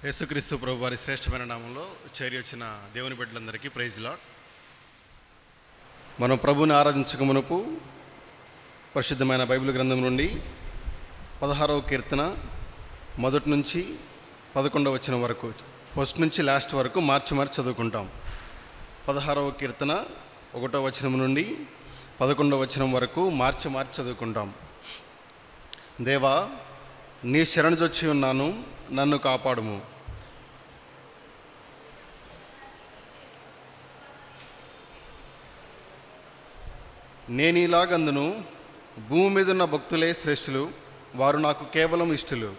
యేసుక్రీస్తు ప్రభు వారి శ్రేష్టమైన నామంలో చేరి వచ్చిన దేవుని బిడ్డలందరికీ ప్రైజ్ లార్డ్. మనం ప్రభుని ఆరాధించక మునుపు పరిశుద్ధమైన బైబిల్ గ్రంథం నుండి 16వ కీర్తన మొదటి నుంచి 11వ వచనం వరకు, ఫస్ట్ నుంచి లాస్ట్ వరకు మార్చి చదువుకుంటాం. 16వ కీర్తన 1వ వచనం నుండి 11వ వచనం వరకు మార్చి చదువుకుంటాం. దేవా, నీ శరణుజొచ్చి ఉన్నాను, నన్ను కాపాడుము. నేనీలాగందును, భూమి మీదున్న భక్తులే శ్రేష్ఠులు, వారు నాకు కేవలం ఇష్టలు.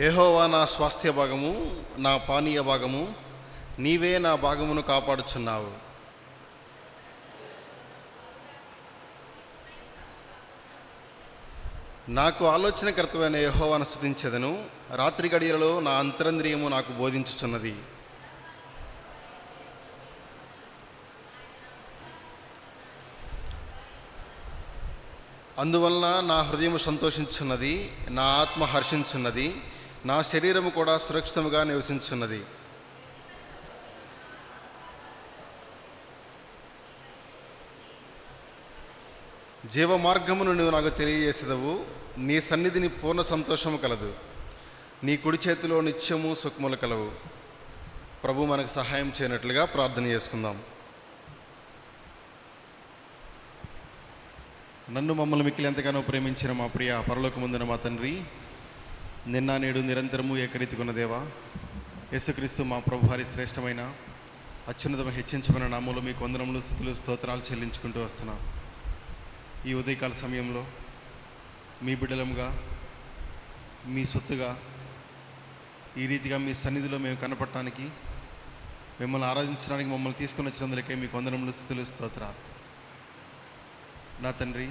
యెహోవా నా స్వాస్థ్య భాగము, నా పానీయ భాగము, నీవే నా భాగమును కాపాడుచున్నావు. నాకు ఆలోచనకర్తమైన యెహోవాను స్తుతించెదను. రాత్రి గడియలలో నా అంతరంద్రియము నాకు బోధించుచున్నది. అందువలన నా హృదయము సంతోషించున్నది, నా ఆత్మ హర్షించున్నది, నా శరీరము కూడా సురక్షితముగా నివసించున్నది. జీవ మార్గమును నువ్వు నాకు తెలియజేసేదవు. నీ సన్నిధిని పూర్ణ సంతోషము కలదు. నీ కుడి చేతిలో నిత్యము సుఖములు కలవు. ప్రభు మనకు సహాయం చేయనట్లుగా ప్రార్థన చేసుకుందాం. నన్ను మమ్మల్ని మిక్కిలి ఎంతగానో ప్రేమించిన మా ప్రియ పరలోకమందున మా తండ్రి, నిన్న నేడు నిరంతరము ఏకరీతికున్న దేవా, యేసుక్రీస్తు మా ప్రభు వారి శ్రేష్టమైన అత్యున్నతమైన హెచ్చించమైన నామములో మీకు వందనములు, స్తుతులు, స్తోత్రాలు చెల్లించుకుంటూ వస్తున్నాం. ఈ ఉదయకాల సమయంలో మీ బిడ్డలముగా, మీ సొత్తుగా ఈ రీతిగా మీ సన్నిధిలో మేము కనపడటానికి, మిమ్మల్ని ఆరాధించడానికి మమ్మల్ని తీసుకుని వచ్చినందుకే మీకు వందనములు, స్తుతులు, స్తోత్రాలు. నా తండ్రి,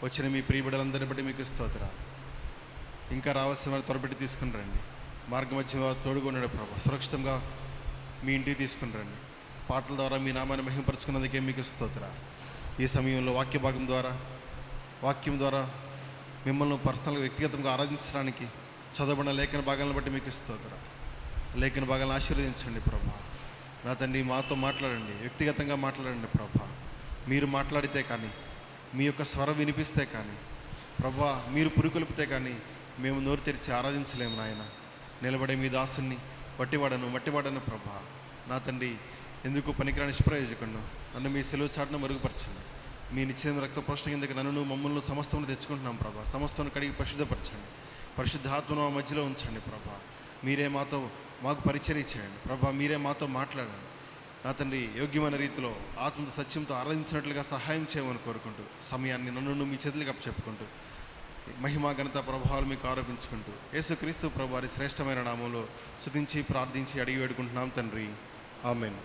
వచ్చిన మీ ప్రియ బిడ్డలందరిని బట్టి మీకు స్తోత్రాలు. ఇంకా రావాల్సిన త్వరపెట్టి తీసుకుని రండి. మార్గ మధ్య తోడుకున్నాడు ప్రభు, సురక్షితంగా మీ ఇంటికి తీసుకుని రండి. పాటల ద్వారా మీ నామాన్ని మహిమపరుచుకున్నందుకే మీకు స్తోత్రాలు. ఈ సమయంలో వాక్యం ద్వారా మిమ్మల్ని పర్సనల్గా వ్యక్తిగతంగా ఆరాధించడానికి చదవబడిన లేఖన భాగాలను బట్టి మీకు స్తోత్రాలు. లేఖన భాగాలను ఆశీర్వదించండి ప్రభా. నా తండ్రి, మాతో మాట్లాడండి, వ్యక్తిగతంగా మాట్లాడండి ప్రభా. మీరు మాట్లాడితే కానీ, మీ యొక్క స్వరం వినిపిస్తే కానీ ప్రభా, మీరు పురుకొలిపితే కానీ మేము నోరు తెరిచి ఆరాధించలేము నాయన. నిలబడే మీ దాసుని మట్టివాడను ప్రభా. నా తండ్రి, ఎందుకు పనికిరాని నిష్ప్రయోజకుడు, నన్ను మీ సెలవు చాటును మరుగుపరచండి. మీ నిశ్చయం రక్త పోషణ కిందకి నన్ను మమ్మల్ని సమస్తమును తెచ్చుకుంటున్నాం ప్రభా. సమస్తను కడిగి పరిశుద్ధపరచండి. పరిశుద్ధాత్మను మా మధ్యలో ఉంచండి ప్రభా. మీరే మాకు పరిచర్య చేయండి ప్రభా. మీరే మాతో మాట్లాడండి. నా తండ్రి, యోగ్యమైన రీతిలో ఆత్మతో సత్యంతో ఆరాధించినట్లుగా సహాయం చేయమని కోరుకుంటూ, సమయాన్ని నన్ను మీ చేతులకు అప్పచెప్పుకుంటూ, మహిమ ఘనత ప్రభావాలు మీకు ఆరోపించుకుంటూ, యేసుక్రీస్తు ప్రభు వారి శ్రేష్టమైన నామంలో స్తుతించి ప్రార్థించి అడిగి వేడుకుంటున్నాం తండ్రి, ఆమేన్.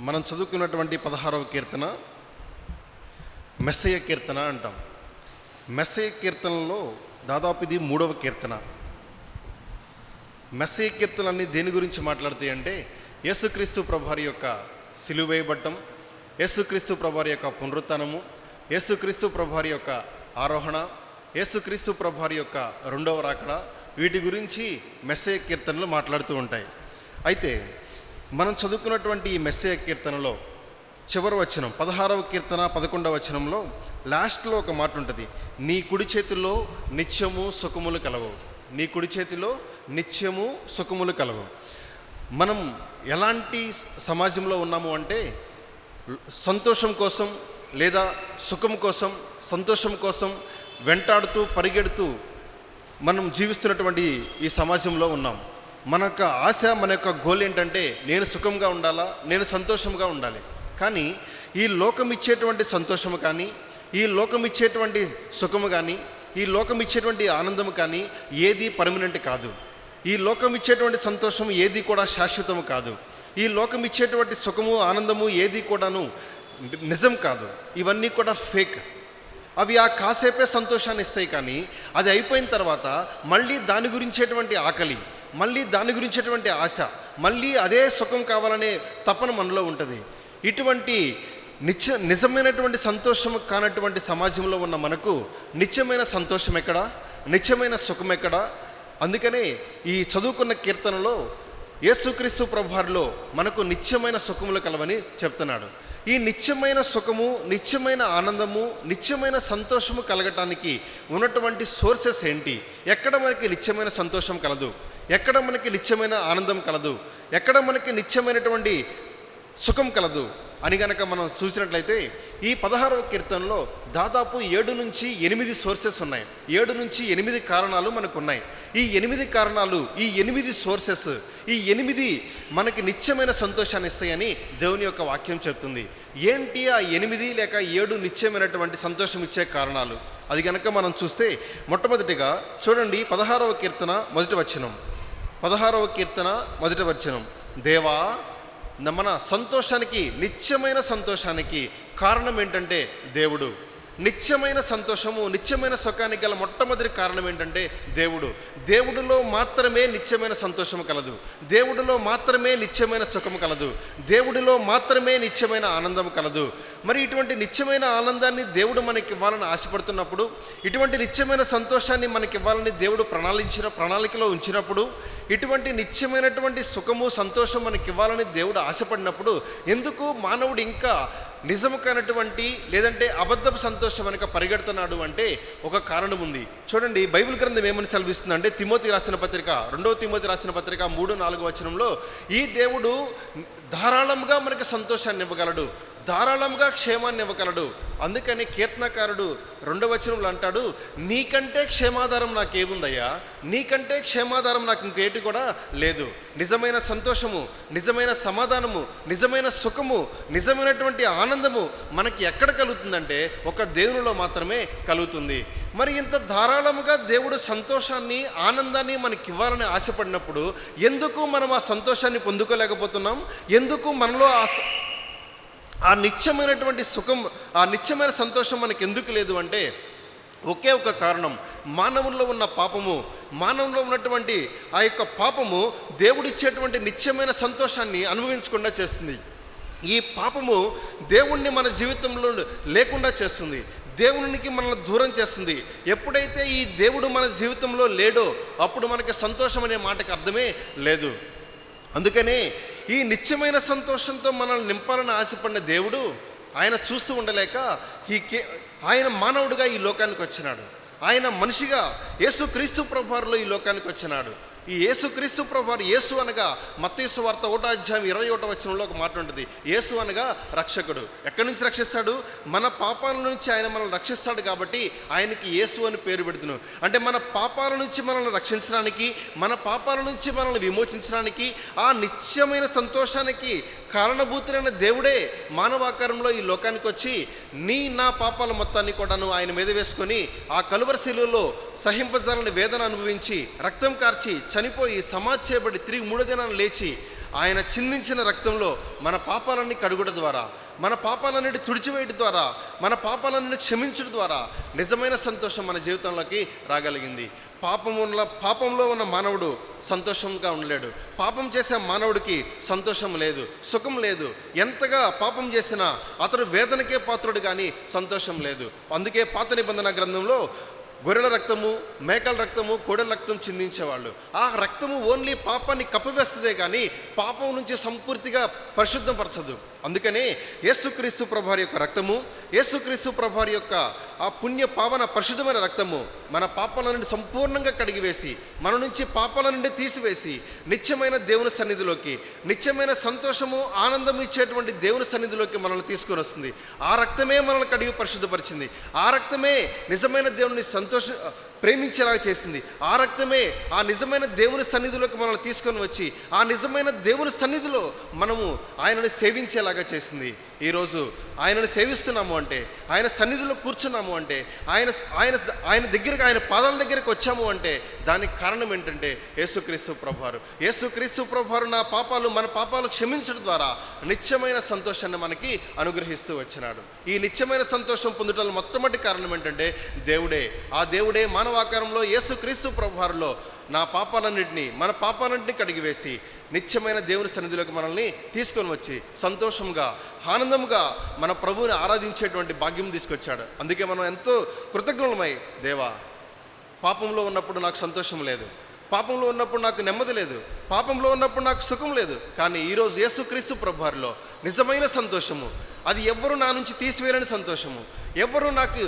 మనం చదువుకున్నటువంటి 16వ కీర్తన మెస్సయ కీర్తన అంటాం. మెస్సయ కీర్తనలో దాదాపు ఇది 3వ కీర్తన. మెస్సయ కీర్తనలన్నీ దేని గురించి మాట్లాడుతాయి అంటే, యేసుక్రీస్తు ప్రభువారి యొక్క సిలువ వేయబడటం, యేసుక్రీస్తు ప్రభువారి యొక్క పునరుత్థానము, యేసుక్రీస్తు ప్రభువారి యొక్క ఆరోహణ, యేసుక్రీస్తు ప్రభువారి యొక్క రెండవ రాకడ, వీటి గురించి మెస్సయ కీర్తనలు మాట్లాడుతూ ఉంటాయి. అయితే మనం చదువుకున్నటువంటి ఈ మెస్సయ కీర్తనలో చివరి వచనం 16వ కీర్తన 11వ వచనంలో లాస్ట్లో ఒక మాట ఉంటుంది, నీ కుడి చేతిలో నిత్యము సుఖములు కలవు. నీ కుడి చేతిలో నిత్యము సుఖములు కలవు. మనం ఎలాంటి సమాజంలో ఉన్నాము అంటే, సంతోషం కోసం లేదా సుఖం కోసం, సంతోషం కోసం వెంటాడుతూ పరిగెడుతూ మనం జీవిస్తున్నటువంటి ఈ సమాజంలో ఉన్నాం. మన యొక్క ఆశ, మన యొక్క గోల్ ఏంటంటే, నేను సుఖంగా ఉండాలా, నేను సంతోషంగా ఉండాలి. కానీ ఈ లోకం ఇచ్చేటువంటి సంతోషము కానీ, ఈ లోకం ఇచ్చేటువంటి సుఖము కానీ, ఈ లోకం ఇచ్చేటువంటి ఆనందము కానీ ఏది పర్మనెంట్ కాదు. ఈ లోకం ఇచ్చేటువంటి సంతోషం ఏది కూడా శాశ్వతము కాదు. ఈ లోకం ఇచ్చేటువంటి సుఖము, ఆనందము ఏది కూడాను నిజం కాదు. ఇవన్నీ కూడా ఫేక్. అవి ఆ కాసేపే సంతోషాన్ని ఇస్తాయి, కానీ అది అయిపోయిన తర్వాత మళ్ళీ దాని గురించేటువంటి ఆకలి, మళ్ళీ దాని గురించేటువంటి ఆశ, మళ్ళీ అదే సుఖం కావాలనే తపన మనలో ఉంటుంది. ఇటువంటి నిజమైనటువంటి సంతోషం కానటువంటి సమాజంలో ఉన్న మనకు నిత్యమైన సంతోషం ఎక్కడా, నిత్యమైన సుఖం ఎక్కడా? అందుకనే ఈ చదువుకున్న కీర్తనలో యేసుక్రీస్తు ప్రభువారిలో మనకు నిత్యమైన సుఖములు కలవని చెప్తున్నాడు. ఈ నిత్యమైన సుఖము, నిత్యమైన ఆనందము, నిత్యమైన సంతోషము కలగటానికి ఉన్నటువంటి సోర్సెస్ ఏంటి? ఎక్కడ మనకి నిత్యమైన సంతోషం కలదు? ఎక్కడ మనకి నిత్యమైన ఆనందం కలదు? ఎక్కడ మనకి నిత్యమైనటువంటి సుఖం కలదు అని గనక మనం చూసినట్లయితే ఈ 16వ కీర్తనలో దాదాపు 7 నుంచి 8 సోర్సెస్ ఉన్నాయి. 7 నుంచి 8 కారణాలు మనకు ఉన్నాయి. ఈ 8 కారణాలు, ఈ 8 సోర్సెస్, ఈ 8 మనకి నిత్యమైన సంతోషాన్ని ఇస్తాయని దేవుని యొక్క వాక్యం చెప్తుంది. ఏంటి ఆ 8 లేక 7 నిత్యమైనటువంటి సంతోషం ఇచ్చే కారణాలు? అది కనుక మనం చూస్తే మొట్టమొదటిగా చూడండి, 16వ కీర్తన మొదటి వచనం. 16వ కీర్తన మొదటి వచనం, దేవా మన సంతోషానికి, నిత్యమైన సంతోషానికి కారణం ఏంటంటే దేవుడు. నిత్యమైన సంతోషము, నిత్యమైన సుఖానికి గల మొట్టమొదటి కారణం ఏంటంటే దేవుడు. దేవుడిలో మాత్రమే నిత్యమైన సంతోషము కలదు. దేవుడిలో మాత్రమే నిత్యమైన సుఖము కలదు. దేవుడిలో మాత్రమే నిత్యమైన ఆనందం కలదు. మరి ఇటువంటి నిత్యమైన ఆనందాన్ని దేవుడు మనకి ఇవ్వాలని ఆశపడుతున్నప్పుడు, ఇటువంటి నిత్యమైన సంతోషాన్ని మనకి ఇవ్వాలని దేవుడు ప్రణాళికలో ఉంచినప్పుడు, ఇటువంటి నిత్యమైనటువంటి సుఖము, సంతోషం మనకి ఇవ్వాలని దేవుడు ఆశపడినప్పుడు ఎందుకు మానవుడు ఇంకా నిజము కానటువంటి లేదంటే అబద్ధపు సంతోషం వెనక పరిగెడుతున్నాడు అంటే ఒక కారణం ఉంది. చూడండి, బైబిల్ గ్రంథం ఏమని సెలవిస్తుందంటే తిమోతి రాసిన పత్రిక, 2వ తిమోతి రాసిన పత్రిక 3-4 వచనంలో ఈ దేవుడు ధారాళంగా మనకి సంతోషాన్ని ఇవ్వగలడు, ధారాళంగా క్షేమాన్ని ఇవ్వగలడు. అందుకని కీర్తనకారుడు 2వ వచనంలో అంటాడు, నీకంటే క్షేమాధారం నాకేముందయ్యా, నీకంటే క్షేమాధారం నాకు ఇంకేటి కూడా లేదు. నిజమైన సంతోషము, నిజమైన సమాధానము, నిజమైన సుఖము, నిజమైనటువంటి ఆనందము మనకి ఎక్కడ కలుగుతుందంటే ఒక దేవునిలో మాత్రమే కలుగుతుంది. మరి ఇంత ధారాళముగా దేవుడు సంతోషాన్ని, ఆనందాన్ని మనకి ఇవ్వాలని ఆశపడినప్పుడు ఎందుకు మనం ఆ సంతోషాన్ని పొందుకోలేకపోతున్నాం? ఎందుకు మనలో ఆ నిత్యమైనటువంటి సుఖం, ఆ నిత్యమైన సంతోషం మనకు ఎందుకు లేదు అంటే ఒకే ఒక కారణం, మానవుల్లో ఉన్న పాపము. మానవుల్లో ఉన్నటువంటి ఆ యొక్క పాపము దేవుడిచ్చేటువంటి నిత్యమైన సంతోషాన్ని అనుభవించకుండా చేస్తుంది. ఈ పాపము దేవుణ్ణి మన జీవితంలో లేకుండా చేస్తుంది, దేవునికి మనల్ని దూరం చేస్తుంది. ఎప్పుడైతే ఈ దేవుడు మన జీవితంలో లేడో అప్పుడు మనకి సంతోషం అనే మాటకు అర్థమే లేదు. అందుకనే ఈ నిత్యమైన సంతోషంతో మనల్ని నింపాలని ఆశపడిన దేవుడు ఆయన చూస్తూ ఉండలేక ఆయన మానవుడిగా ఈ లోకానికి వచ్చినాడు. ఆయన మనిషిగా యేసుక్రీస్తు ప్రభువారిలో ఈ లోకానికి వచ్చినాడు. ఈ యేసుక్రీస్తు ప్రభువారు, యేసు అనగా మత్తయి సువార్త 1వ అధ్యాయం 21వ వచనంలో ఒక మాట ఉంటుంది, యేసు అనగా రక్షకుడు. ఎక్కడి నుంచి రక్షిస్తాడు? మన పాపాల నుంచి ఆయన మనల్ని రక్షిస్తాడు కాబట్టి ఆయనకి యేసు అని పేరు పెడుతున్నాం. అంటే మన పాపాల నుంచి మనల్ని రక్షించడానికి, మన పాపాల నుంచి మనల్ని విమోచించడానికి, ఆ నిత్యమైన సంతోషానికి కారణభూతులైన దేవుడే మానవాకారంలో ఈ లోకానికి వచ్చి నా పాపాల మొత్తాన్ని కూడాను ఆయన మీద వేసుకొని ఆ కలువరి శిలువలో సహింపజాలని వేదన అనుభవించి, రక్తం కార్చి, చనిపోయి, సమాధి చేయబడి, తిరిగి 3వ దినాన్ని లేచి ఆయన చిందించిన రక్తంలో మన పాపాలన్నీ కడుగుట ద్వారా, మన పాపాలన్నిటి తుడిచివేయడం ద్వారా, మన పాపాలన్నిటి క్షమించడం ద్వారా నిజమైన సంతోషం మన జీవితంలోకి రాగలిగింది. పాపంలో ఉన్న మానవుడు సంతోషంగా ఉండలేడు. పాపం చేసే మానవుడికి సంతోషం లేదు, సుఖం లేదు. ఎంతగా పాపం చేసినా అతడు వేదనకే పాత్రుడు కానీ సంతోషం లేదు. అందుకే పాత నిబంధన గ్రంథంలో గొర్రెల రక్తము, మేకల రక్తము, కోడెల రక్తం చిందించేవాళ్ళు. ఆ రక్తము ఓన్లీ పాపాన్ని కప్పివేస్తుందే కానీ పాపం నుంచి సంపూర్తిగా పరిశుద్ధపరచదు. అందుకనే యేసుక్రీస్తు ప్రభువారి యొక్క రక్తము, యేసుక్రీస్తు ప్రభువారి యొక్క ఆ పుణ్య పావన పరిశుద్ధమైన రక్తము మన పాపాల నుండి సంపూర్ణంగా కడిగివేసి, మన నుంచి పాపాల నుండి తీసివేసి నిత్యమైన దేవుని సన్నిధిలోకి, నిత్యమైన సంతోషము, ఆనందం ఇచ్చేటువంటి దేవుని సన్నిధిలోకి మనల్ని తీసుకొని వస్తుంది. ఆ రక్తమే మనల్ని కడిగి పరిశుద్ధపరిచింది. ఆ రక్తమే నిజమైన దేవుని ప్రేమించేలాగా చేసింది. ఆ రక్తమే ఆ నిజమైన దేవుని సన్నిధిలోకి మనల్ని తీసుకొని వచ్చి ఆ నిజమైన దేవుని సన్నిధిలో మనము ఆయనని సేవించేలాగా చేసింది. ఈరోజు ఆయనను సేవిస్తున్నాము అంటే, ఆయన సన్నిధిలో కూర్చున్నాము అంటే, ఆయన దగ్గరికి, ఆయన పాదాల దగ్గరికి వచ్చాము అంటే దానికి కారణం ఏంటంటే యేసుక్రీస్తు ప్రభువారు. యేసుక్రీస్తు ప్రభువారు మన పాపాలు క్షమించడం ద్వారా నిత్యమైన సంతోషాన్ని మనకి అనుగ్రహిస్తూ వచ్చినాడు. ఈ నిత్యమైన సంతోషం పొందడం మొట్టమొదటి కారణం ఏంటంటే దేవుడే. ఆ దేవుడే మానవ మానవ ఆకారంలో యేసుక్రీస్తు ప్రభువారిలో మన పాపాలన్నింటినీ కడిగివేసి నిత్యమైన దేవుని సన్నిధిలోకి మనల్ని తీసుకొని వచ్చి సంతోషంగా ఆనందంగా మన ప్రభువుని ఆరాధించేటువంటి భాగ్యం తీసుకొచ్చాడు. అందుకే మనం ఎంతో కృతజ్ఞులమై, దేవా, పాపంలో ఉన్నప్పుడు నాకు సంతోషం లేదు, పాపంలో ఉన్నప్పుడు నాకు నెమ్మది లేదు, పాపంలో ఉన్నప్పుడు నాకు సుఖం లేదు. కానీ ఈరోజు యేసుక్రీస్తు ప్రభువారిలో నిజమైన సంతోషము, అది ఎవ్వరూ నా నుంచి తీసివేయలేని సంతోషము, ఎవ్వరూ నాకు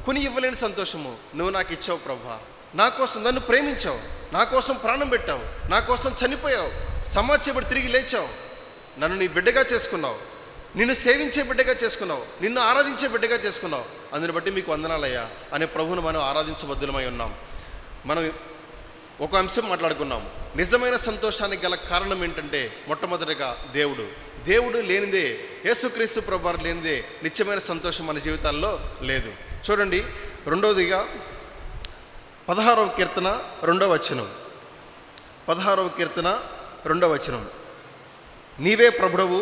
కొని ఇవ్వలేని సంతోషము నువ్వు నాకు ఇచ్చావు ప్రభువా. నా కోసం నన్ను ప్రేమించావు, నా కోసం ప్రాణం పెట్టావు, నా కోసం చనిపోయావు, సమాజపడి తిరిగి లేచావు, నన్ను నీ బిడ్డగా చేసుకున్నావు, నిన్ను సేవించే బిడ్డగా చేసుకున్నావు, నిన్ను ఆరాధించే బిడ్డగా చేసుకున్నావు. అందుని బట్టి మీకు వందనాలయ్యా అనే ప్రభువును మనం ఆరాధించబద్దులమై ఉన్నాం. మనం ఒక అంశం మాట్లాడుకున్నాం. నిజమైన సంతోషానికి గల కారణం ఏంటంటే మొట్టమొదటిగా దేవుడు లేనిదే, యేసుక్రీస్తు ప్రభువారు లేనిదే నిత్యమైన సంతోషం మన జీవితాల్లో లేదు. చూడండి, రెండవదిగా 16వ కీర్తన 2వ వచనం. 16వ కీర్తన 2వ వచనం. నీవే ప్రభుడవు,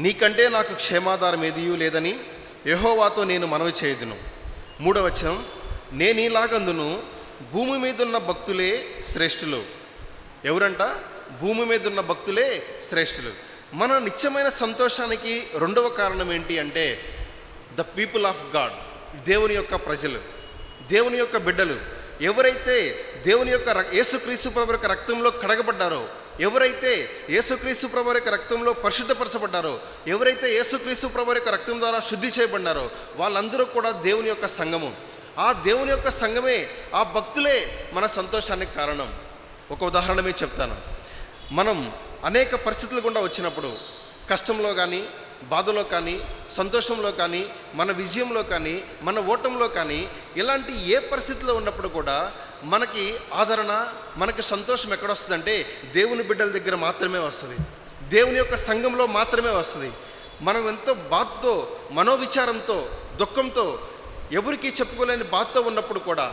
నీకంటే నాకు క్షేమాధారం ఏదియూ లేదని యెహోవాతో నేను మనవి చేయుదును. 3వ వచనం. నేనీలాగందును, భూమి మీదున్న భక్తులే శ్రేష్ఠులు. ఎవరంట? భూమి మీదున్న భక్తులే శ్రేష్ఠులు. మన నిత్యమైన సంతోషానికి రెండవ కారణం ఏంటి అంటే ద పీపుల్ ఆఫ్ గాడ్, దేవుని యొక్క ప్రజలు, దేవుని యొక్క బిడ్డలు. ఎవరైతే దేవుని యొక్క యేసుక్రీస్తు ప్రభువు యొక్క రక్తంలో కడగబడ్డారో, ఎవరైతే యేసుక్రీస్తు ప్రభువు యొక్క రక్తంలో పరిశుద్ధపరచబడ్డారో, ఎవరైతే యేసుక్రీస్తు ప్రభువు యొక్క రక్తం ద్వారా శుద్ధి చేయబడ్డారో వాళ్ళందరూ కూడా దేవుని యొక్క సంఘము. ఆ దేవుని యొక్క సంఘమే, ఆ భక్తులే మన సంతోషానికి కారణం. ఒక ఉదాహరణమే చెప్తాను. మనం అనేక పరిస్థితులు గుండా వచ్చినప్పుడు, కష్టంలో కానీ, బాధలో కానీ, సంతోషంలో కానీ, మన విజయంలో కానీ, మన ఓటంలో కానీ, ఇలాంటి ఏ పరిస్థితిలో ఉన్నప్పుడు కూడా మనకి ఆదరణ, మనకి సంతోషం ఎక్కడొస్తుందంటే దేవుని బిడ్డల దగ్గర మాత్రమే వస్తుంది, దేవుని యొక్క సంఘంలో మాత్రమే వస్తుంది. మనం ఎంతో బాధతో, మనోవిచారంతో, దుఃఖంతో, ఎవరికి చెప్పుకోలేని బాధతో ఉన్నప్పుడు కూడా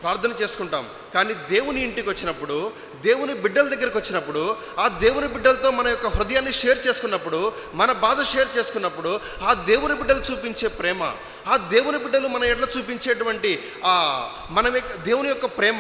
ప్రార్థన చేసుకుంటాం. కానీ దేవుని ఇంటికి వచ్చినప్పుడు, దేవుని బిడ్డల దగ్గరికి వచ్చినప్పుడు, ఆ దేవుని బిడ్డలతో మన యొక్క హృదయాన్ని షేర్ చేసుకున్నప్పుడు, మన బాధ షేర్ చేసుకున్నప్పుడు, ఆ దేవుని బిడ్డలు చూపించే ప్రేమ, ఆ దేవుని బిడ్డలు మన ఎట్లా చూపించేటువంటి దేవుని యొక్క ప్రేమ,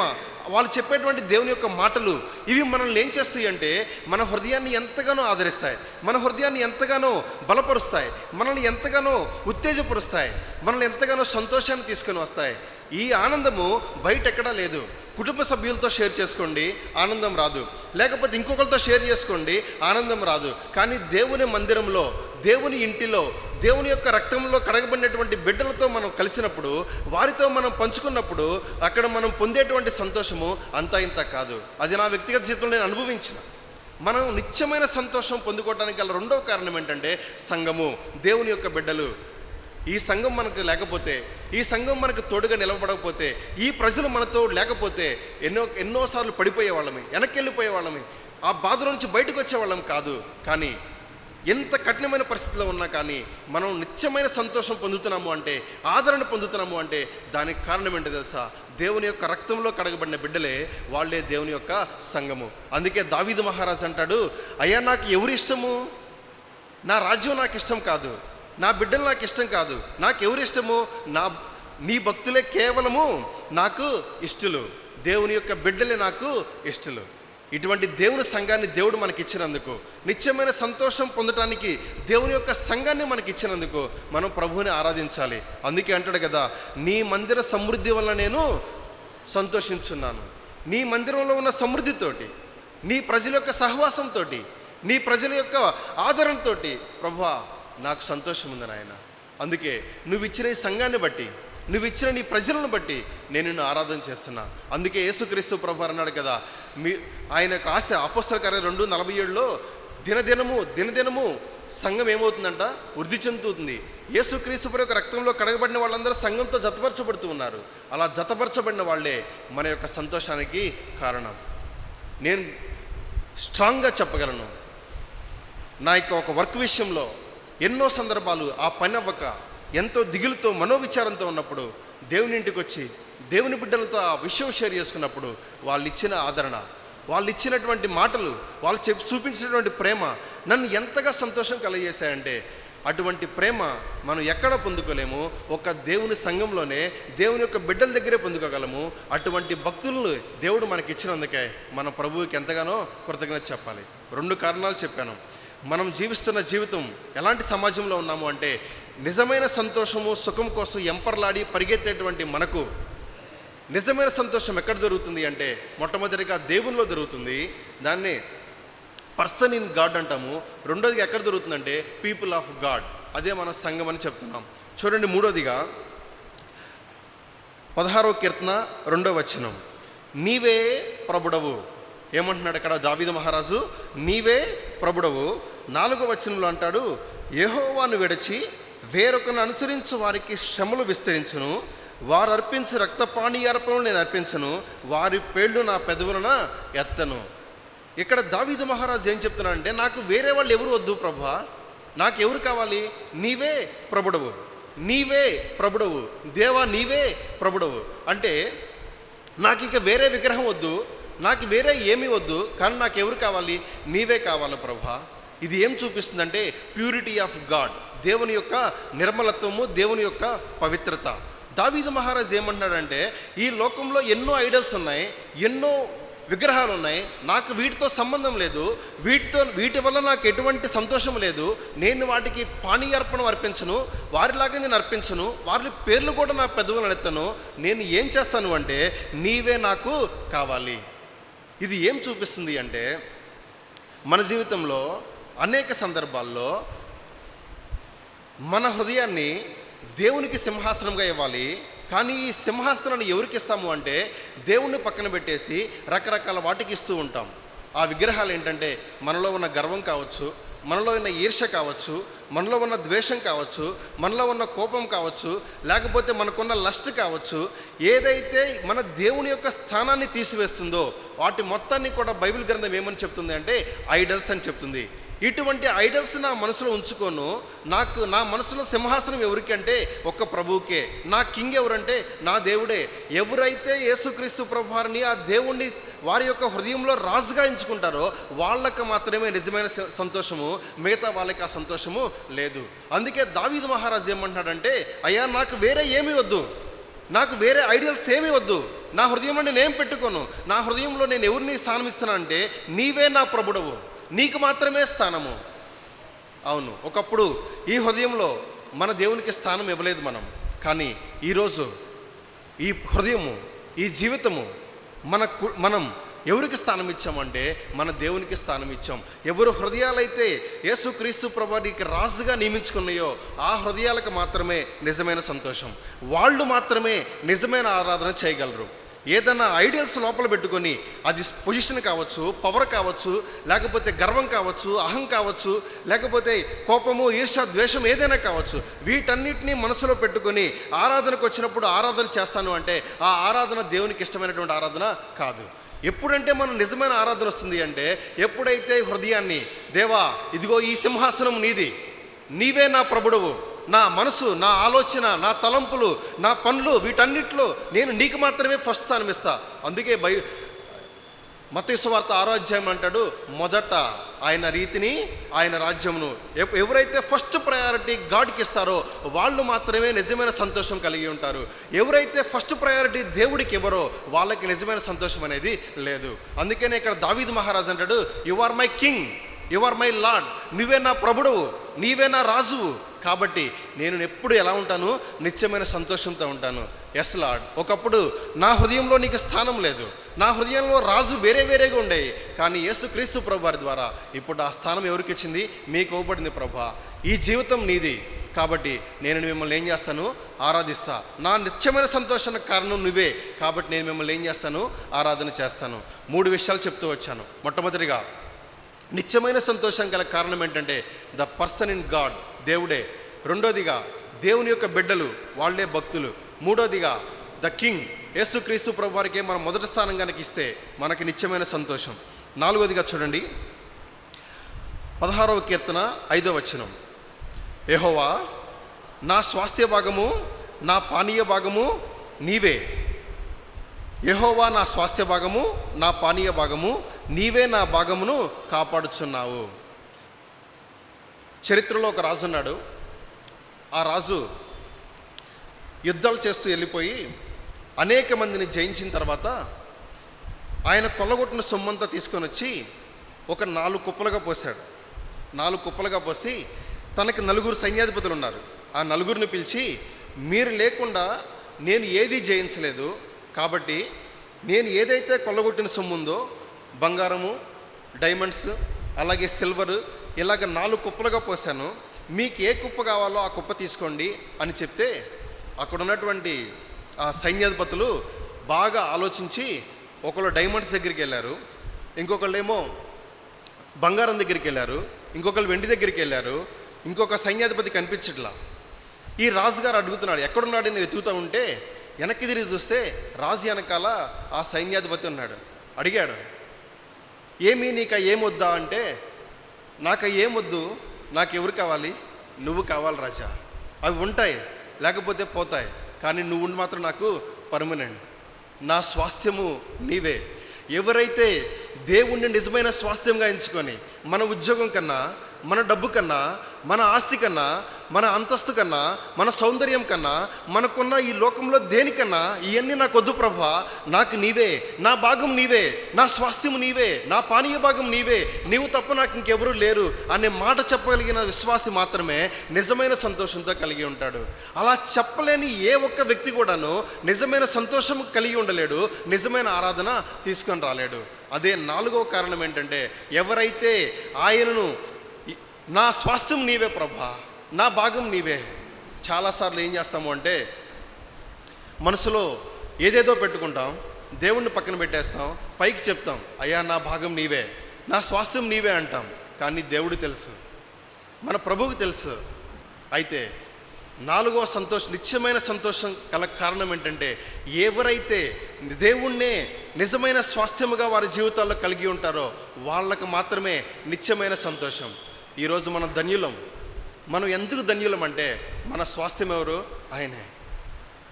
వాళ్ళు చెప్పేటువంటి దేవుని యొక్క మాటలు, ఇవి మనల్ని ఏం చేస్తాయి అంటే మన హృదయాన్ని ఎంతగానో ఆదరిస్తాయి, మన హృదయాన్ని ఎంతగానో బలపరుస్తాయి, మనల్ని ఎంతగానో ఉత్తేజపరుస్తాయి, మనల్ని ఎంతగానో సంతోషాన్ని తీసుకొని వస్తాయి. ఈ ఆనందము బయట ఎక్కడా లేదు. కుటుంబ సభ్యులతో షేర్ చేసుకోండి, ఆనందం రాదు. లేకపోతే ఇంకొకరితో షేర్ చేసుకోండి, ఆనందం రాదు. కానీ దేవుని మందిరంలో, దేవుని ఇంటిలో, దేవుని యొక్క రక్తంలో కడగబడినటువంటి బిడ్డలతో మనం కలిసినప్పుడు, వారితో మనం పంచుకున్నప్పుడు అక్కడ మనం పొందేటువంటి సంతోషము అంతా ఇంత కాదు. అది నా వ్యక్తిగత జీవితంలో నేను అనుభవించిన. మనం నిత్యమైన సంతోషం పొందుకోవడానికి గల రెండవ కారణం ఏంటంటే సంఘము, దేవుని యొక్క బిడ్డలు. ఈ సంఘం మనకు లేకపోతే, ఈ సంఘం మనకు తోడుగా నిలబడకపోతే, ఈ ప్రజలు మనతో లేకపోతే ఎన్నోసార్లు పడిపోయే వాళ్ళమే, వెనక్కి వెళ్ళిపోయే వాళ్ళమే, ఆ బాధ నుంచి బయటకు వచ్చేవాళ్ళం కాదు. కానీ ఎంత కఠినమైన పరిస్థితిలో ఉన్నా కానీ మనం నిత్యమైన సంతోషం పొందుతున్నాము అంటే, ఆదరణ పొందుతున్నాము అంటే దానికి కారణం ఏంటో తెలుసా? దేవుని యొక్క రక్తంలో కడగబడిన బిడ్డలే, వాళ్ళే దేవుని యొక్క సంఘము. అందుకే దావీదు మహారాజు అంటాడు, అయ్యా నాకు ఎవరు ఇష్టము? నా రాజ్యం నాకు ఇష్టం కాదు, నా బిడ్డలు నాకు ఇష్టం కాదు, నాకు ఎవరు ఇష్టము? నీ భక్తులే కేవలము నాకు ఇష్టలు, దేవుని యొక్క బిడ్డలే నాకు ఇష్టలు. ఇటువంటి దేవుని సంఘాన్ని దేవుడు మనకి ఇచ్చినందుకు, నిత్యమైన సంతోషం పొందటానికి దేవుని యొక్క సంఘాన్ని మనకి ఇచ్చినందుకు మనం ప్రభువుని ఆరాధించాలి. అందుకే అంటాడు కదా, నీ మందిర సమృద్ధి వల్ల నేను సంతోషించున్నాను. నీ మందిరంలో ఉన్న సమృద్ధితోటి, నీ ప్రజల యొక్క సహవాసంతో, నీ ప్రజల యొక్క ఆదరణతో ప్రభువా నాకు సంతోషం ఉంది నాయన. అందుకే నువ్వు ఇచ్చిన ఈ సంఘాన్ని బట్టి, నువ్వు ఇచ్చిన నీ ప్రజలను బట్టి నేను నిన్ను ఆరాధన చేస్తున్నా. అందుకే యేసుక్రీస్తు ప్రభువారు అన్నాడు కదా, ఆయన యొక్క ఆశ అపోస్తల కార్యం 2:47లో దినదినము సంఘం ఏమవుతుందంట? వృద్ధి చెందుతుంది. యేసుక్రీస్తు ప్రభు యొక్క రక్తంలో కడగబడిన వాళ్ళందరూ సంఘంతో జతపరచబడుతూ ఉన్నారు. అలా జతపరచబడిన వాళ్ళే మన యొక్క సంతోషానికి కారణం. నేను స్ట్రాంగ్గా చెప్పగలను, నా యొక్క ఒక వర్క్ విషయంలో ఎన్నో సందర్భాలు ఆ పని అవ్వక ఎంతో దిగులుతో, మనోవిచారంతో ఉన్నప్పుడు దేవుని ఇంటికి వచ్చి దేవుని బిడ్డలతో ఆ విషయం షేర్ చేసుకున్నప్పుడు వాళ్ళు ఇచ్చిన ఆదరణ, వాళ్ళు ఇచ్చినటువంటి మాటలు, వాళ్ళు చూపించినటువంటి ప్రేమ నన్ను ఎంతగా సంతోషం కలగజేశాయంటే అటువంటి ప్రేమ మనం ఎక్కడ పొందుకోలేము, ఒక దేవుని సంఘంలోనే దేవుని యొక్క బిడ్డల దగ్గరే పొందుకోగలము. అటువంటి భక్తులను దేవుడు మనకి ఇచ్చినందుకే మన ప్రభువుకి ఎంతగానో కృతజ్ఞత చెప్పాలి. 2 కారణాలు చెప్పాను. మనం జీవిస్తున్న జీవితం ఎలాంటి సమాజంలో ఉన్నాము అంటే, నిజమైన సంతోషము సుఖం కోసం ఎంపర్లాడి పరిగెత్తేటువంటి మనకు నిజమైన సంతోషం ఎక్కడ దొరుకుతుంది అంటే మొట్టమొదటిగా దేవునిలో దొరుకుతుంది. దాన్ని పర్సన్ ఇన్ గాడ్ అంటాము. రెండోదిగా ఎక్కడ దొరుకుతుందంటే పీపుల్ ఆఫ్ గాడ్, అదే మన సంఘం అని చెప్తున్నాం. చూడండి, మూడోదిగా 16వ కీర్తన 2వ వచనం, నీవే ప్రభుడవు. ఏమంటున్నాడు అక్కడ దావీదు మహారాజు? నీవే ప్రభుడవు. 4వ వచనంలో అంటాడు, యెహోవాను విడిచి వేరొకను అనుసరించు వారికి శ్రమలు విస్తరించును, వారు అర్పించు రక్తపానీయార్పణలు నేను అర్పించను, వారి పేళ్ళు నా పెదవులన ఎత్తను. ఇక్కడ దావీదు మహారాజు ఏం చెప్తున్నాడంటే, నాకు వేరే వాళ్ళు ఎవరు వద్దు ప్రభువా, నాకు ఎవరు కావాలి? నీవే ప్రభుడవు, నీవే ప్రభుడవు, దేవా నీవే ప్రభుడవు. అంటే నాకు ఇక వేరే విగ్రహం వద్దు, నాకు వేరే ఏమీ వద్దు, కానీ నాకు ఎవరు కావాలి? నీవే కావాలి ప్రభువా. ఇది ఏం చూపిస్తుందంటే ప్యూరిటీ ఆఫ్ గాడ్, దేవుని యొక్క నిర్మలత్వము, దేవుని యొక్క పవిత్రత. దావీదు మహారాజు ఏమంటున్నాడంటే, ఈ లోకంలో ఎన్నో ఐడల్స్ ఉన్నాయి, ఎన్నో విగ్రహాలు ఉన్నాయి, నాకు వీటితో సంబంధం లేదు, వీటి వల్ల నాకు ఎటువంటి సంతోషం లేదు, నేను వాటికి పానీయార్పణం అర్పించను, వారిలాగా నేను అర్పించను, వారి పేర్లు కూడా నా పెదవులను ఎత్తను. నేను ఏం చేస్తాను అంటే నీవే నాకు కావాలి. ఇది ఏం చూపిస్తుంది అంటే, మన జీవితంలో అనేక సందర్భాల్లో మన హృదయాన్ని దేవునికి సింహాసనంగా ఇవ్వాలి. కానీ ఈ సింహాసనాన్ని ఎవరికి ఇస్తాము అంటే దేవుణ్ణి పక్కన పెట్టేసి రకరకాల వాటికి ఇస్తూ ఉంటాం. ఆ విగ్రహాలు ఏంటంటే మనలో ఉన్న గర్వం కావచ్చు, మనలో ఉన్న ఈర్ష్య కావచ్చు, మనలో ఉన్న ద్వేషం కావచ్చు, మనలో ఉన్న కోపం కావచ్చు, లేకపోతే మనకున్న లస్ట్ కావచ్చు. ఏదైతే మన దేవుని యొక్క స్థానాన్ని తీసివేస్తుందో వాటి మొత్తాన్ని కూడా బైబిల్ గ్రంథం ఏమని చెప్తుంది అంటే ఐడల్స్ అని చెప్తుంది. ఇటువంటి ఐడల్స్ నా మనసులో ఉంచుకోను. నా మనసులో సింహాసనం ఎవరికి అంటే ఒక్క ప్రభువుకే. నా కింగ్ ఎవరంటే నా దేవుడే. ఎవరైతే యేసుక్రీస్తు ప్రభు వారిని, ఆ దేవుణ్ణి వారి యొక్క హృదయంలో రాజుగా ఎంచుకుంటారో వాళ్ళకి మాత్రమే నిజమైన సంతోషము, మిగతా వాళ్ళకి ఆ సంతోషము లేదు. అందుకే దావీదు మహారాజు ఏమంటున్నాడంటే, అయ్యా నాకు వేరే ఏమీ వద్దు, నాకు వేరే ఐడియల్స్ ఏమీ వద్దు, నా హృదయంలో నేనేం పెట్టుకోను, నా హృదయంలో నేను ఎవరిని స్థానం ఇస్తున్నానంటే నీవే నా ప్రభుడవు, నీకు మాత్రమే స్థానము. అవును, ఒకప్పుడు ఈ హృదయంలో మన దేవునికి స్థానం ఇవ్వలేదు మనం. కానీ ఈరోజు ఈ హృదయము, ఈ జీవితము మనం ఎవరికి స్థానం ఇచ్చామంటే మన దేవునికి స్థానం ఇచ్చాం. ఎవరు హృదయాలైతే యేసుక్రీస్తు ప్రభువుకి రాజుగా నియమించుకున్నాయో ఆ హృదయాలకు మాత్రమే నిజమైన సంతోషం, వాళ్ళు మాత్రమే నిజమైన ఆరాధన చేయగలరు. ఏదైనా ఐడియల్స్ లోపల పెట్టుకొని, అది పొజిషన్ కావచ్చు, పవర్ కావచ్చు, లేకపోతే గర్వం కావచ్చు, అహం కావచ్చు, లేకపోతే కోపము, ఈర్ష్య, ద్వేషం ఏదైనా కావచ్చు, వీటన్నిటినీ మనసులో పెట్టుకొని ఆరాధనకు వచ్చినప్పుడు ఆరాధన చేస్తాను అంటే ఆ ఆరాధన దేవునికి ఇష్టమైనటువంటి ఆరాధన కాదు. ఎప్పుడంటే మనం నిజమైన ఆరాధన వస్తుంది అంటే ఎప్పుడైతే హృదయాన్ని, దేవా ఇదిగో ఈ సింహాసనం నీది, నీవే నా ప్రభుడవు, నా మనసు, నా ఆలోచన, నా తలంపులు, నా పనులు, వీటన్నిటిలో నేను నీకు మాత్రమే ఫస్ట్ స్థానం ఇస్తా. అందుకే మత్తయి సువార్త 6వ అధ్యాయం అంటాడు, మొదట ఆయన రీతిని, ఆయన రాజ్యమును. ఎవరైతే ఫస్ట్ ప్రయారిటీ గాడ్కి ఇస్తారో వాళ్ళు మాత్రమే నిజమైన సంతోషం కలిగి ఉంటారు. ఎవరైతే ఫస్ట్ ప్రయారిటీ దేవుడికి ఇవ్వరో వాళ్ళకి నిజమైన సంతోషం అనేది లేదు. అందుకనే ఇక్కడ దావీదు మహారాజు అంటాడు, you are my king, you are my lord, నువ్వే నా ప్రభుడువు, నీవే నా రాజువు. కాబట్టి నేను ఎప్పుడు ఎలా ఉంటాను? నిత్యమైన సంతోషంతో ఉంటాను. ఎస్ లార్డ్, ఒకప్పుడు నా హృదయంలో నీకు స్థానం లేదు, నా హృదయంలో రాజు వేరేగా ఉండేవి. కానీ యేసుక్రీస్తు ప్రభు వారి ద్వారా ఇప్పుడు ఆ స్థానం ఎవరికి ఇచ్చింది? మీకు ఇవ్వబడింది. ప్రభా, ఈ జీవితం నీది, కాబట్టి నేను మిమ్మల్ని ఏం చేస్తాను? ఆరాధిస్తా. నా నిత్యమైన సంతోషానికి కారణం నువ్వే, కాబట్టి నేను మిమ్మల్ని ఏం చేస్తాను? ఆరాధన చేస్తాను. 3 విషయాలు చెప్తూ వచ్చాను. మొట్టమొదటిగా నిత్యమైన సంతోషం గల కారణం ఏంటంటే ద పర్సన్ ఇన్ గాడ్, దేవుడే. రెండోదిగా దేవుని యొక్క బిడ్డలు, వాళ్ళే భక్తులు. మూడోదిగా ద కింగ్, యేసుక్రీస్తు ప్రభు వారికి మనం మొదటి స్థానం కనుక ఇస్తే మనకి నిత్యమైన సంతోషం. 4వదిగా చూడండి, 16వ కీర్తన 5వ వచనం, యెహోవా నా స్వాస్థ్య భాగము, నా పానీయ భాగము నీవే. యెహోవా నా స్వాస్థ్య భాగము, నా పానీయ భాగము నీవే, నా భాగమును కాపాడుచున్నావు. చరిత్రలో ఒక రాజు ఉన్నాడు, ఆ రాజు యుద్ధాలు చేస్తూ వెళ్ళిపోయి అనేక మందిని జయించిన తర్వాత ఆయన కొల్లగొట్టిన సొమ్మంతా తీసుకొని వచ్చి ఒక 4 కుప్పలుగా పోశాడు. 4 కుప్పలుగా పోసి తనకి 4 సైన్యాధిపతులు ఉన్నారు. ఆ 4ని పిలిచి, మీరు లేకుండా నేను ఏదీ జయించలేదు, కాబట్టి నేను ఏదైతే కొల్లగొట్టిన సొమ్ము ఉందో బంగారము, డైమండ్స్, అలాగే సిల్వరు, ఇలాగ 4 కుప్పలుగా పోసాను, మీకు ఏ కుప్ప కావాలో ఆ కుప్ప తీసుకోండి అని చెప్తే అక్కడ ఉన్నటువంటి ఆ సైన్యాధిపతులు బాగా ఆలోచించి ఒకళ్ళు డైమండ్స్ దగ్గరికి వెళ్ళారు, ఇంకొకళ్ళు ఏమో బంగారం దగ్గరికి వెళ్ళారు, ఇంకొకళ్ళు వెండి దగ్గరికి వెళ్ళారు, ఇంకొక సైన్యాధిపతి కనిపించట్లా. ఈ రాజుగారు అడుగుతున్నాడు, ఎక్కడున్నాడు అని వెతుకుతూ ఉంటే వెనక్కి తిరిగి చూస్తే రాజు వెనకాల ఆ సైన్యాధిపతి ఉన్నాడు. అడిగాడు, ఏమీ నీకు ఏమొద్దా అంటే, నాకు ఏమొద్దు, నాకు ఎవరు కావాలి, నువ్వు కావాలి రాజా. అవి ఉంటాయి లేకపోతే పోతాయి, కానీ నువ్వు మాత్రం నాకు పర్మనెంట్. నా స్వాస్థ్యము నీవే. ఎవరైతే దేవుణ్ణి నిజమైన స్వాస్థ్యంగా ఎంచుకొని మన ఉద్యోగం కన్నా, మన డబ్బు కన్నా, మన ఆస్తి కన్నా, మన అంతస్తు కన్నా, మన సౌందర్యం కన్నా, మనకున్న ఈ లోకంలో దేనికన్నా ఇవన్నీ నాకు వద్దు ప్రభా, నాకు నీవే, నా భాగం నీవే, నా స్వాస్థ్యం నీవే, నా పానీయ భాగం నీవే, నీవు తప్ప నాకు ఇంకెవరూ లేరు అనే మాట చెప్పగలిగిన విశ్వాసి మాత్రమే నిజమైన సంతోషంతో కలిగి ఉంటాడు. అలా చెప్పలేని ఏ ఒక్క వ్యక్తి కూడాను నిజమైన సంతోషం కలిగి ఉండలేడు, నిజమైన ఆరాధన తీసుకొని రాలేడు. అదే 4వ కారణం ఏంటంటే, ఎవరైతే ఆయనను నా స్వాస్థ్యం నీవే ప్రభా, నా భాగం నీవే. చాలాసార్లు ఏం చేస్తాము అంటే మనసులో ఏదేదో పెట్టుకుంటాం, దేవుణ్ణి పక్కన పెట్టేస్తాం, పైకి చెప్తాం అయ్యా నా భాగం నీవే, నా స్వాస్థ్యం నీవే అంటాం. కానీ దేవుడు తెలుసు, మన ప్రభువుకు తెలుసు. అయితే 4వ నిత్యమైన సంతోషం కల కారణం ఏంటంటే, ఎవరైతే దేవుణ్ణే నిజమైన స్వాస్థ్యముగా వారి జీవితాల్లో కలిగి ఉంటారో వాళ్ళకు మాత్రమే నిత్యమైన సంతోషం. ఈరోజు మనం ధన్యులం. మనం ఎందుకు ధన్యులం అంటే, మన స్వాస్థ్యం ఎవరు? ఆయనే.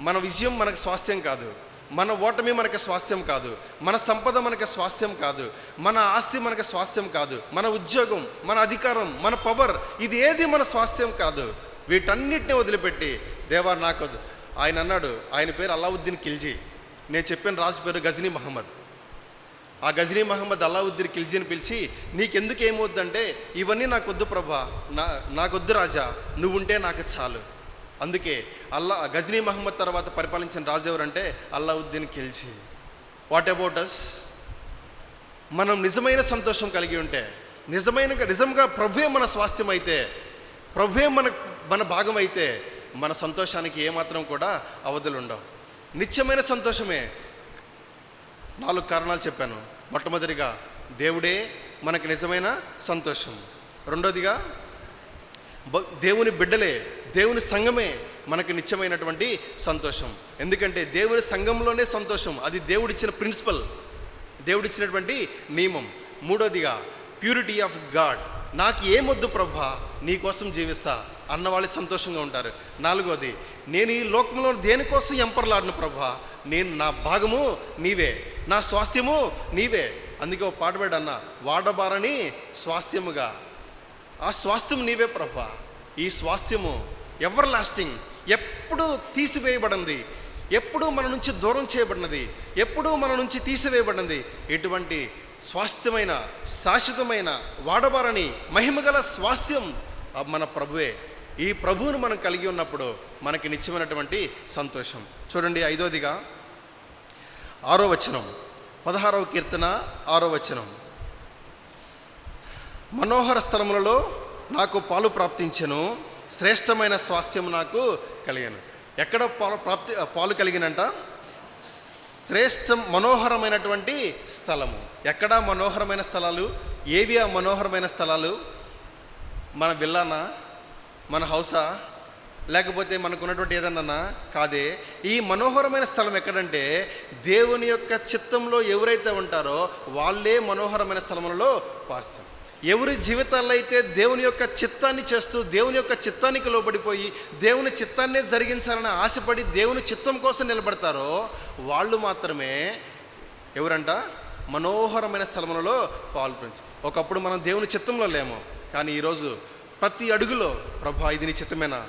మన విజయం మనకు స్వాస్థ్యం కాదు, మన ఓటమి మనకు స్వాస్థ్యం కాదు, మన సంపద మనకు స్వాస్థ్యం కాదు, మన ఆస్తి మనకు స్వాస్థ్యం కాదు, మన ఉద్యోగం, మన అధికారం, మన పవర్, ఇది ఏది మన స్వాస్థ్యం కాదు. వీటన్నిటిని వదిలిపెట్టి దేవా నాకొద్దు. ఆయన అన్నాడు, ఆయన పేరు అలావుద్దీన్ ఖిల్జీ, నేను చెప్పిన రాజు పేరు గజనీ మహమ్మద్. ఆ గజనీ మహమ్మద్ అలావుద్దీన్ ఖిల్జీని పిలిచి, నీకెందుకు ఏమవుద్దంటే, ఇవన్నీ నాకొద్దు ప్రభా, నాకొద్దు రాజా, నువ్వుంటే నాకు చాలు. అందుకే గజనీ మహమ్మద్ తర్వాత పరిపాలించిన రాజు ఎవరంటే Alauddin Khilji. What about us? మనం నిజమైన సంతోషం కలిగి ఉంటే, నిజంగా ప్రభువే మన స్వాస్థ్యం అయితే, ప్రభువే మన భాగం అయితే, మన సంతోషానికి ఏమాత్రం కూడా అవధులు ఉండవు. నిత్యమైన సంతోషమే. 4 కారణాలు చెప్పాను. మొట్టమొదటిగా దేవుడే మనకి నిజమైన సంతోషం. రెండోదిగా దేవుని బిడ్డలే, దేవుని సంఘమే మనకి నిత్యమైనటువంటి సంతోషం. ఎందుకంటే దేవుని సంఘంలోనే సంతోషం, అది దేవుడిచ్చిన ప్రిన్సిపల్, దేవుడిచ్చినటువంటి నియమం. మూడోదిగా ప్యూరిటీ ఆఫ్ గాడ్, నాకు ఏమొద్దు ప్రభా, నీ కోసం జీవిస్తా అన్నవాళ్ళు సంతోషంగా ఉంటారు. 4వది, నేను ఈ లోకంలో దేనికోసం ఎంపర్లాడిన ప్రభా, నేను నా భాగము నీవే, నా స్వాస్థ్యము నీవే. అందుకే ఒక పాట పాడన్న, వాడబారని స్వాస్థ్యముగా, ఆ స్వాస్థ్యం నీవే ప్రభా. ఈ స్వాస్థ్యము ఎవర్ లాస్టింగ్, ఎప్పుడూ తీసివేయబడింది, ఎప్పుడూ మన నుంచి దూరం చేయబడినది, ఎప్పుడూ మన నుంచి తీసివేయబడింది. ఎటువంటి స్వాస్థ్యమైన, శాశ్వతమైన, వాడబారని, మహిమగల స్వాస్థ్యం మన ప్రభువే. ఈ ప్రభువును మనం కలిగి ఉన్నప్పుడు మనకి నిత్యమైనటువంటి సంతోషం. చూడండి, 5వదిగా 6వ వచనం, 16వ కీర్తన 6వ వచనం, మనోహర స్థలములలో నాకు పాలు ప్రాప్తించెను, శ్రేష్టమైన స్వాస్థ్యం నాకు కలిగాను. ఎక్కడ పాలు కలిగినంట? మనోహరమైనటువంటి స్థలము. ఎక్కడ మనోహరమైన స్థలాలు? ఏవి ఆ మనోహరమైన స్థలాలు? మన విల్లానా, మన హౌసా, లేకపోతే మనకున్నటువంటి ఏదన్నా కాదే. ఈ మనోహరమైన స్థలం ఎక్కడంటే, దేవుని యొక్క చిత్తంలో ఎవరైతే ఉంటారో వాళ్ళే మనోహరమైన స్థలములలో వాసం. ఎవరి జీవితాల్లో అయితే దేవుని యొక్క చిత్తాన్ని చేస్తూ, దేవుని యొక్క చిత్తానికి లోబడిపోయి, దేవుని చిత్తాన్నే జరిగించాలని ఆశపడి దేవుని చిత్తం కోసం నిలబడతారో వాళ్ళు మాత్రమే ఎవరంట? మనోహరమైన స్థలములలో పాల్పంచు. ఒకప్పుడు మనం దేవుని చిత్తంలో లేము, కానీ ఈరోజు ప్రతి అడుగులో ప్రభా ఇది నీ చిత్తమేనా,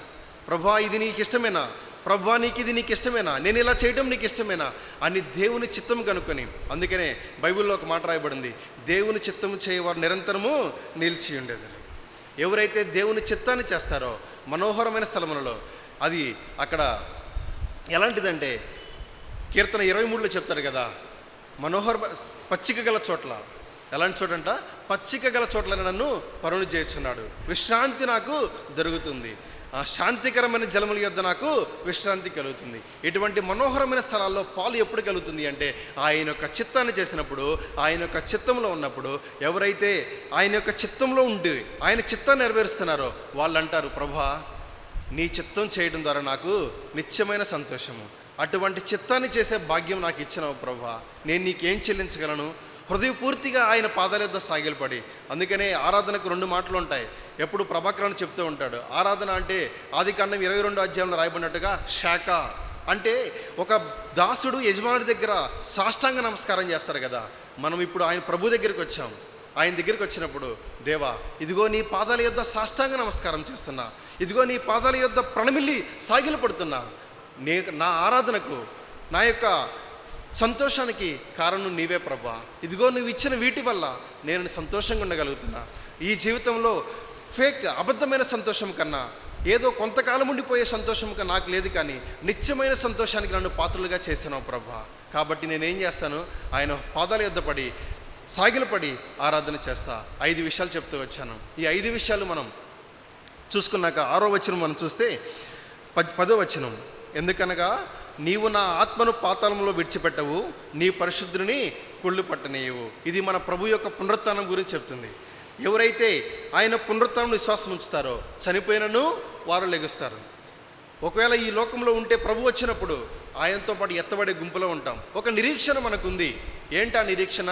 ప్రభా ఇది నీకు ఇష్టమేనా, ప్రభా నీకు ఇది నీకు ఇష్టమేనా, నేను ఇలా చేయడం నీకు ఇష్టమేనా అని దేవుని చిత్తం కనుక్కొని. అందుకనే బైబిల్లో ఒక మాట రాయబడింది, దేవుని చిత్తం చేయవారు నిరంతరము నిలిచి ఉండేది. ఎవరైతే దేవుని చిత్తాన్ని చేస్తారో మనోహరమైన స్థలములలో, అది అక్కడ ఎలాంటిదంటే కీర్తన 23లో చెప్తారు కదా, మనోహర పచ్చిక గల చోట్ల, ఎలాంటి చోట అంట, పచ్చిక గల చోట్ల నన్ను పరుణు చేస్తున్నాడు, విశ్రాంతి నాకు దొరుకుతుంది, ఆ శాంతికరమైన జలముల యొద్ద నాకు విశ్రాంతి కలుగుతుంది. ఇటువంటి మనోహరమైన స్థలాల్లో పాలు ఎప్పుడు కలుగుతుంది అంటే ఆయన యొక్క చిత్తాన్ని చేసినప్పుడు, ఆయన యొక్క చిత్తంలో ఉన్నప్పుడు. ఎవరైతే ఆయన యొక్క చిత్తంలో ఉండి ఆయన చిత్తాన్ని నెరవేరుస్తున్నారో వాళ్ళు అంటారు, ప్రభా నీ చిత్తం చేయడం ద్వారా నాకు నిత్యమైన సంతోషము, అటువంటి చిత్తాన్ని చేసే భాగ్యం నాకు ఇచ్చినావు ప్రభా, నేను నీకేం చెల్లించగలను. హృదయపూర్తిగా ఆయన పాదాల యొద్ద సాగిలపడి. అందుకనే ఆరాధనకు 2 మాటలు ఉంటాయి. ఎప్పుడు ప్రభాకరణ చెప్తూ ఉంటాడు, ఆరాధన అంటే ఆదికాండం 22వ అధ్యాయంలో రాయబడినట్టుగా శాఖ అంటే ఒక దాసుడు యజమానుడి దగ్గర సాష్టాంగ నమస్కారం చేస్తారు కదా. మనం ఇప్పుడు ఆయన ప్రభు దగ్గరికి వచ్చాం. ఆయన దగ్గరికి వచ్చినప్పుడు, దేవా ఇదిగో నీ పాదాల యొద్ద సాష్టాంగ నమస్కారం చేస్తున్నా, ఇదిగో నీ పాదాల యొద్ద ప్రణమిల్లి సాగిలపడుతున్నా. నా ఆరాధనకు, నా యొక్క సంతోషానికి కారణం నీవే ప్రభా. ఇదిగో నువ్వు ఇచ్చిన వీటి వల్ల నేను సంతోషంగా ఉండగలుగుతున్నా. ఈ జీవితంలో అబద్ధమైన సంతోషం కన్నా, ఏదో కొంతకాలం ఉండిపోయే సంతోషం కన్నా నాకు లేదు, కానీ నిత్యమైన సంతోషానికి నన్ను పాత్రలుగా చేసాను ప్రభా. కాబట్టి నేనేం చేస్తాను, ఆయన పాదాల యొద్ద పడి సాగిలపడి ఆరాధన చేస్తా. 5 విషయాలు చెప్తూ వచ్చాను. ఈ 5 విషయాలు మనం చూసుకున్నాక 6వ వచనం మనం చూస్తే 10వ వచనం, ఎందుకనగా నీవు నా ఆత్మను పాతాళంలో విడిచిపెట్టవు, నీ పరిశుద్ధుని కుళ్ళు పట్టనీయవు. ఇది మన ప్రభు యొక్క పునరుత్థానం గురించి చెప్తుంది. ఎవరైతే ఆయన పునరుత్థానం విశ్వాసం ఉంచుతారో చనిపోయినను వారు లెగుస్తారు. ఒకవేళ ఈ లోకంలో ఉంటే ప్రభు వచ్చినప్పుడు ఆయనతో పాటు ఎత్తబడే గుంపులో ఉంటాం. ఒక నిరీక్షణ మనకుంది. ఏంటా నిరీక్షణ?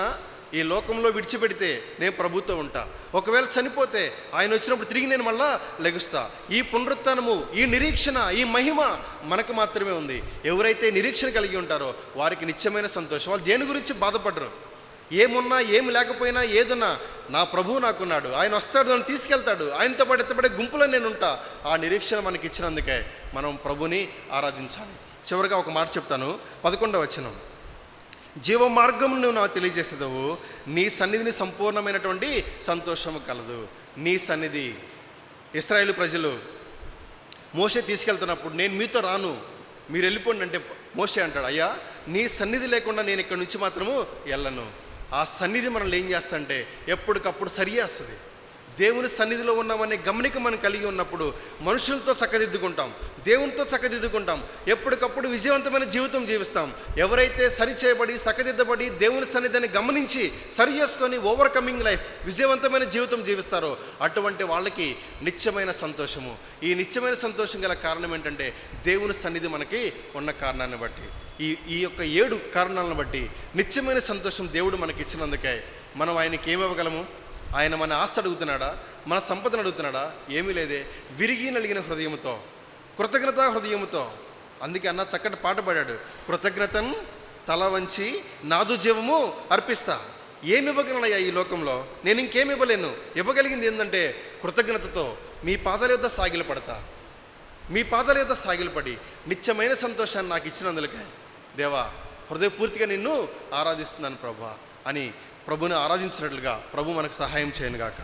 ఈ లోకంలో విడిచిపెడితే నేను ప్రభుతో ఉంటా, ఒకవేళ చనిపోతే ఆయన వచ్చినప్పుడు తిరిగి నేను మళ్ళా లెగుస్తా. ఈ పునరుత్థానము, ఈ నిరీక్షణ, ఈ మహిమ మనకు మాత్రమే ఉంది. ఎవరైతే నిరీక్షణ కలిగి ఉంటారో వారికి నిత్యమైన సంతోషం. వాళ్ళు దేని గురించి బాధపడరు. ఏమున్నా ఏమి లేకపోయినా ఏదున్నా నా ప్రభువు నాకున్నాడు, ఆయన వస్తాడు, నన్ను తీసుకెళ్తాడు, ఆయనతో పాటు ఎత్తబడే గుంపులో నేను ఉంటా. ఆ నిరీక్షణ మనకి ఇచ్చినందుకే మనం ప్రభుని ఆరాధించాలి. చివరిగా ఒక మాట చెప్తాను, 11వ వచనం, జీవ మార్గం నువ్వు నాకు తెలియజేసేదవు, నీ సన్నిధిని సంపూర్ణమైనటువంటి సంతోషము కలదు. నీ సన్నిధి. ఇశ్రాయేలు ప్రజలు మోషే తీసుకెళ్తున్నప్పుడు నేను మీతో రాను, మీరు వెళ్ళిపోండి అంటే మోషే అంటాడు, అయ్యా నీ సన్నిధి లేకుండా నేను ఇక్కడి నుంచి మాత్రము వెళ్ళను. ఆ సన్నిధి మనల్ని ఏం చేస్తుంటే ఎప్పటికప్పుడు సరిచేస్తుంది. దేవుని సన్నిధిలో ఉన్నామనే గమనిక మనం కలిగి ఉన్నప్పుడు మనుషులతో చక్కదిద్దుకుంటాం, దేవునితో చక్కదిద్దుకుంటాం, ఎప్పటికప్పుడు విజయవంతమైన జీవితం జీవిస్తాం. ఎవరైతే సరిచేయబడి చక్కదిద్దబడి దేవుని సన్నిధిని గమనించి సరి చేసుకొని ఓవర్కమింగ్ లైఫ్, విజయవంతమైన జీవితం జీవిస్తారో అటువంటి వాళ్ళకి నిత్యమైన సంతోషము. ఈ నిత్యమైన సంతోషం గల కారణం ఏంటంటే దేవుని సన్నిధి మనకి ఉన్న కారణాన్ని బట్టి, ఈ యొక్క 7 కారణాలను బట్టి నిత్యమైన సంతోషం దేవుడు మనకి ఇచ్చినందుకే మనం ఆయనకి ఏమివ్వగలము? ఆయన మన ఆస్తి అడుగుతున్నాడా? మన సంపదను అడుగుతున్నాడా? ఏమీ లేదే. విరిగి నలిగిన హృదయంతో, కృతజ్ఞతా హృదయంతో. అందుకే అన్న చక్కటి పాట పాడాడు, కృతజ్ఞతను తల వంచి నాదు జీవము అర్పిస్తా. ఏమి ఇవ్వగలనయ్యా ఈ లోకంలో? నేను ఇంకేమి ఇవ్వలేను. ఇవ్వగలిగింది ఏంటంటే కృతజ్ఞతతో మీ పాదాల యొద్ద సాగిలపడతా. మీ పాదాల యొద్ద సాగిలపడి నిత్యమైన సంతోషాన్ని నాకు ఇచ్చినందుకే దేవా హృదయపూర్తిగా నిన్ను ఆరాధిస్తున్నాను ప్రభా అని ప్రభుని ఆరాధించినట్లుగా ప్రభు మనకు సహాయం చేయనుగాక.